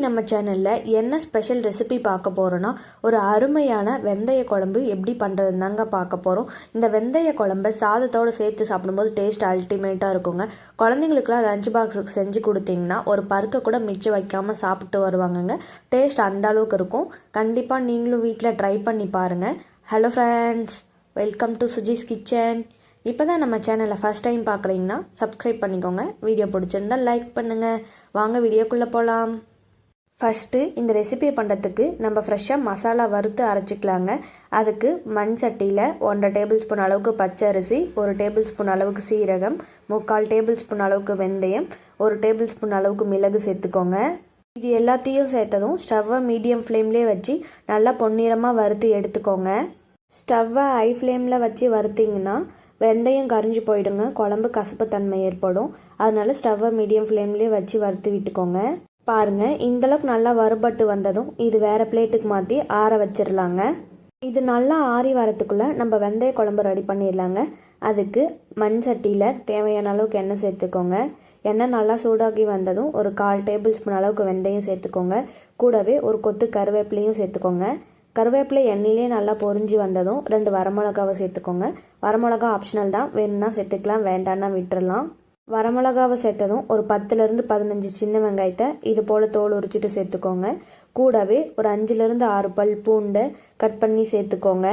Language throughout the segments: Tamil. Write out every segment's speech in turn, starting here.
நம்ம சேனலில் என்ன ஸ்பெஷல் ரெசிபி பார்க்க போகிறோன்னா ஒரு அருமையான வெந்தய குழம்பு எப்படி பண்ணுறதுன்னு தாங்க பார்க்க போகிறோம். இந்த வெந்தய குழம்பை சாதத்தோடு சேர்த்து சாப்பிடும்போது டேஸ்ட் அல்டிமேட்டாக இருக்குங்க. குழந்தைங்களுக்குலாம் லஞ்ச் பாக்ஸுக்கு செஞ்சு கொடுத்தீங்கன்னா ஒரு பருக்க கூட மிச்சம் வைக்காமல் சாப்பிட்டு வருவாங்கங்க. டேஸ்ட் அந்த அளவுக்கு இருக்கும். கண்டிப்பாக நீங்களும் வீட்டில் ட்ரை பண்ணி பாருங்கள். Hello friends, welcome to Suji's kitchen. இப்போ தான் நம்ம சேனலை ஃபஸ்ட் டைம் பார்க்குறீங்கன்னா சப்ஸ்கிரைப் பண்ணிக்கோங்க. வீடியோ பிடிச்சிருந்தால் லைக் பண்ணுங்கள். வாங்க வீடியோக்குள்ளே போகலாம். ஃபஸ்ட்டு இந்த ரெசிபியை பண்ணுறதுக்கு நம்ம ஃப்ரெஷ்ஷாக மசாலா வறுத்து அரைச்சிக்கலாங்க. அதுக்கு மண் சட்டியில் 1.5 டேபிள் ஸ்பூன் அளவுக்கு பச்சரிசி, 1 டேபிள் ஸ்பூன் அளவுக்கு சீரகம், 3/4 டேபிள் ஸ்பூன் அளவுக்கு வெந்தயம், 1 டேபிள் ஸ்பூன் அளவுக்கு மிளகு சேர்த்துக்கோங்க. இது எல்லாத்தையும் சேர்த்ததும் ஸ்டவ்வை மீடியம் ஃப்ளேம்லேயே வச்சு நல்லா பொன்னிறமாக வறுத்து எடுத்துக்கோங்க. ஸ்டவ்வை ஹை ஃப்ளேமில் வச்சு வறுத்திங்கன்னா வெந்தயம் கரிஞ்சு போயிடுங்க, குழம்பு கசப்பு தன்மை ஏற்படும். அதனால ஸ்டவ்வை மீடியம் ஃப்ளேம்லேயே வச்சு வறுத்து விட்டுக்கோங்க. பாருங்கள், இந்தளவுக்கு நல்லா வறுபட்டு வந்ததும் இது வேறு பிளேட்டுக்கு மாற்றி ஆற வச்சிடலாங்க. இது நல்லா ஆறி வரத்துக்குள்ளே நம்ம வெந்தய குழம்பு ரெடி பண்ணிடலாங்க. அதுக்கு மண் சட்டியில் தேவையான அளவுக்கு எண்ணெய் சேர்த்துக்கோங்க. எண்ணெய் நல்லா சூடாகி வந்ததும் ஒரு 1/4 டேபிள் ஸ்பூன் அளவுக்கு வெந்தயம் சேர்த்துக்கோங்க. கூடவே ஒரு கொத்து கருவேப்பிலையும் சேர்த்துக்கோங்க. கருவேப்பிலை எண்ணெயிலே நல்லா பொரிஞ்சு வந்ததும் 2 வரமிளகாவை சேர்த்துக்கோங்க. வரமிளகா ஆப்ஷனல் தான், வேணும்னா சேர்த்துக்கலாம், வேண்டான்னா விட்டுடலாம். வரமிளகாவை சேர்த்ததும் ஒரு 10லேருந்து 15 சின்ன வெங்காயத்தை இது போல் தோல் உரிச்சிட்டு சேர்த்துக்கோங்க. கூடவே ஒரு 5லேருந்து 6 பல் பூண்டை கட் பண்ணி சேர்த்துக்கோங்க.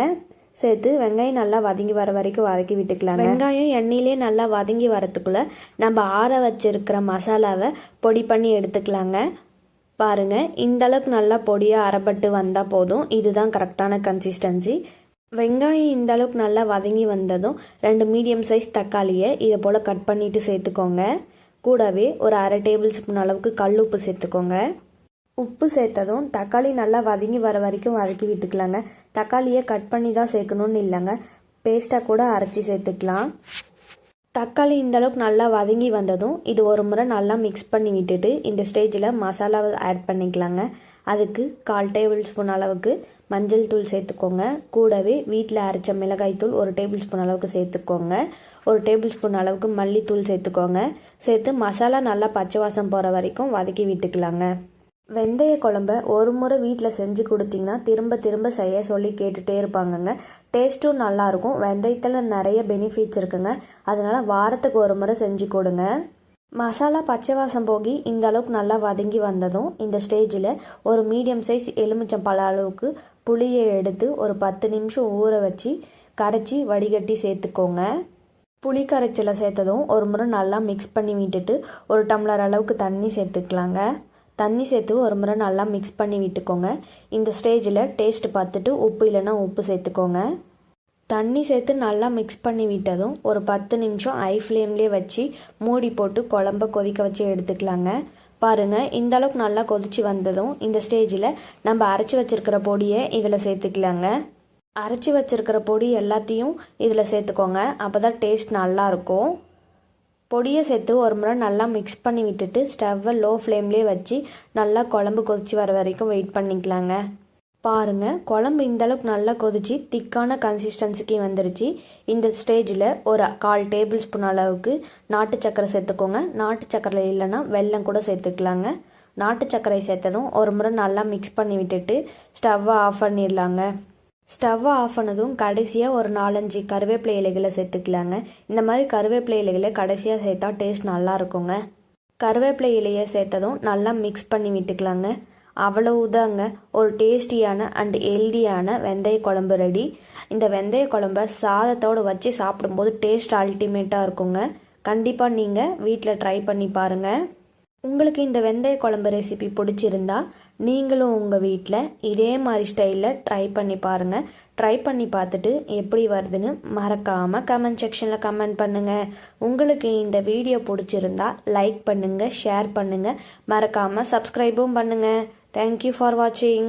சேர்த்து வெங்காயம் நல்லா வதங்கி வர வரைக்கும் வதக்கி விட்டுக்கலாங்க. வெங்காயம் எண்ணெயிலே நல்லா வதங்கி வரத்துக்குள்ளே நம்ம ஆற வச்சிருக்கிற மசாலாவை பொடி பண்ணி எடுத்துக்கலாங்க. பாருங்கள், இந்தளவுக்கு நல்லா பொடியாக அரைப்பட்டு வந்தால் போதும். இதுதான் கரெக்டான கன்சிஸ்டன்சி. வெங்காயம் இந்த அளவுக்கு நல்லா வதங்கி வந்ததும் 2 மீடியம் சைஸ் தக்காளியை இதை போல் கட் பண்ணிவிட்டு சேர்த்துக்கோங்க. கூடவே ஒரு 1/2 டேபிள் ஸ்பூன் அளவுக்கு கல் உப்பு சேர்த்துக்கோங்க. உப்பு சேர்த்ததும் தக்காளி நல்லா வதங்கி வர வரைக்கும் வதக்கி விட்டுக்கலாங்க. தக்காளியை கட் பண்ணி தான் சேர்க்கணுன்னு இல்லைங்க, பேஸ்ட்டாக கூட அரைச்சி சேர்த்துக்கலாம். தக்காளி இந்தளவுக்கு நல்லா வதங்கி வந்ததும் இது ஒரு முறை நல்லா மிக்ஸ் பண்ணி விட்டுட்டு இந்த ஸ்டேஜில் மசாலாவை ஆட் பண்ணிக்கலாங்க. அதுக்கு 1/4 டேபிள் ஸ்பூன் அளவுக்கு மஞ்சள் தூள் சேர்த்துக்கோங்க. கூடவே வீட்டில் அரைச்ச மிளகாய் தூள் 1 டேபிள் ஸ்பூன் அளவுக்கு சேர்த்துக்கோங்க. 1 டேபிள் ஸ்பூன் அளவுக்கு மல்லித்தூள் சேர்த்துக்கோங்க. சேர்த்து மசாலா நல்லா பச்சை வாசம் போகிற வரைக்கும் வதக்கி விட்டுக்கலாங்க. வெந்தய குழம்ப ஒரு முறை வீட்டில் செஞ்சு கொடுத்தீங்கன்னா திரும்ப திரும்ப செய்ய சொல்லி கேட்டுகிட்டே இருப்பாங்கங்க. டேஸ்ட்டும் நல்லாயிருக்கும். வெந்தயத்தில் நிறைய பெனிஃபிட்ஸ் இருக்குங்க. அதனால் வாரத்துக்கு ஒரு முறை செஞ்சு கொடுங்க. மசாலா பச்சை வாசம் போகி இந்த அளவுக்கு நல்லா வதங்கி வந்ததும் இந்த ஸ்டேஜில் ஒரு மீடியம் சைஸ் எலுமிச்சம்பழ அளவுக்கு புளியை எடுத்து ஒரு 10 நிமிஷம் ஊற வச்சு கரைச்சி வடிகட்டி சேர்த்துக்கோங்க. புளி கரைச்சலை சேர்த்ததும் ஒரு முறை நல்லா மிக்ஸ் பண்ணி விட்டுட்டு ஒரு டம்ளர் அளவுக்கு தண்ணி சேர்த்துக்கலாங்க. தண்ணி சேர்த்து ஒரு முறை நல்லா மிக்ஸ் பண்ணி விட்டுக்கோங்க. இந்த ஸ்டேஜில் டேஸ்ட் பார்த்துட்டு உப்பு இல்லைன்னா உப்பு சேர்த்துக்கோங்க. தண்ணி சேர்த்து நல்லா மிக்ஸ் பண்ணி விட்டதும் ஒரு 10 நிமிஷம் ஹை ஃப்ளேம்லேயே வச்சு மூடி போட்டு குழம்ப கொதிக்க வச்சு எடுத்துக்கலாங்க. பாருங்கள், இந்த அளவுக்கு நல்லா கொதிச்சு வந்ததும் இந்த ஸ்டேஜில் நம்ம அரைச்சி வச்சுருக்கிற பொடியை இதில் சேர்த்துக்கலாங்க. அரைச்சி வச்சுருக்கிற பொடி எல்லாத்தையும் இதில் சேர்த்துக்கோங்க. அப்போ தான் டேஸ்ட் நல்லாயிருக்கும். பொடியை சேர்த்து ஒரு முறை நல்லா மிக்ஸ் பண்ணி விட்டுட்டு ஸ்டவ்வை லோ ஃப்ளேம்லேயே வச்சு நல்லா குழம்பு கொதிச்சு வர வரைக்கும் வெயிட் பண்ணிக்கலாங்க. பாருங்கள், குழம்பு இந்தளவுக்கு நல்லா கொதிச்சு திக்கான கன்சிஸ்டன்சிக்கு வந்துருச்சு. இந்த ஸ்டேஜில் ஒரு 1/4 டேபிள் ஸ்பூன் அளவுக்கு நாட்டு சர்க்கரை சேர்த்துக்கோங்க. நாட்டு சர்க்கரை இல்லைன்னா வெல்லம் கூட சேர்த்துக்கலாங்க. நாட்டு சர்க்கரை சேர்த்ததும் ஒரு முறை நல்லா மிக்ஸ் பண்ணி விட்டுட்டு ஸ்டவ்வை ஆஃப் பண்ணிடலாங்க. ஸ்டவ்வை ஆஃப் பண்ணதும் கடைசியாக ஒரு 4-5 கருவேப்பிலை இலைகளை சேர்த்துக்கலாங்க. இந்த மாதிரி கருவேப்பிலை இலைகளை கடைசியாக சேர்த்தா டேஸ்ட் நல்லா இருக்குங்க. கருவேப்பிலை இலையை சேர்த்ததும் நல்லா மிக்ஸ் பண்ணி விட்டுக்கலாங்க. அவ்வளவுதாங்க, ஒரு டேஸ்டியான அண்ட் ஹெல்தியான வெந்தய குழம்பு ரெடி. இந்த வெந்தய குழம்ப சாதத்தோடு வச்சு சாப்பிடும்போது டேஸ்ட் அல்டிமேட்டாக இருக்குங்க. கண்டிப்பாக நீங்கள் வீட்டில் ட்ரை பண்ணி பாருங்கள். உங்களுக்கு இந்த வெந்தய குழம்பு ரெசிபி பிடிச்சிருந்தா நீங்களும் உங்கள் வீட்டில் இதே மாதிரி ஸ்டைலில் ட்ரை பண்ணி பாருங்கள். ட்ரை பண்ணி பார்த்துட்டு எப்படி வருதுன்னு மறக்காமல் கமெண்ட் செக்ஷனில் கமெண்ட் பண்ணுங்கள். உங்களுக்கு இந்த வீடியோ பிடிச்சிருந்தா லைக் பண்ணுங்கள், ஷேர் பண்ணுங்கள், மறக்காமல் சப்ஸ்கிரைபும் பண்ணுங்கள். தேங்க்யூ ஃபார் வாட்சிங்.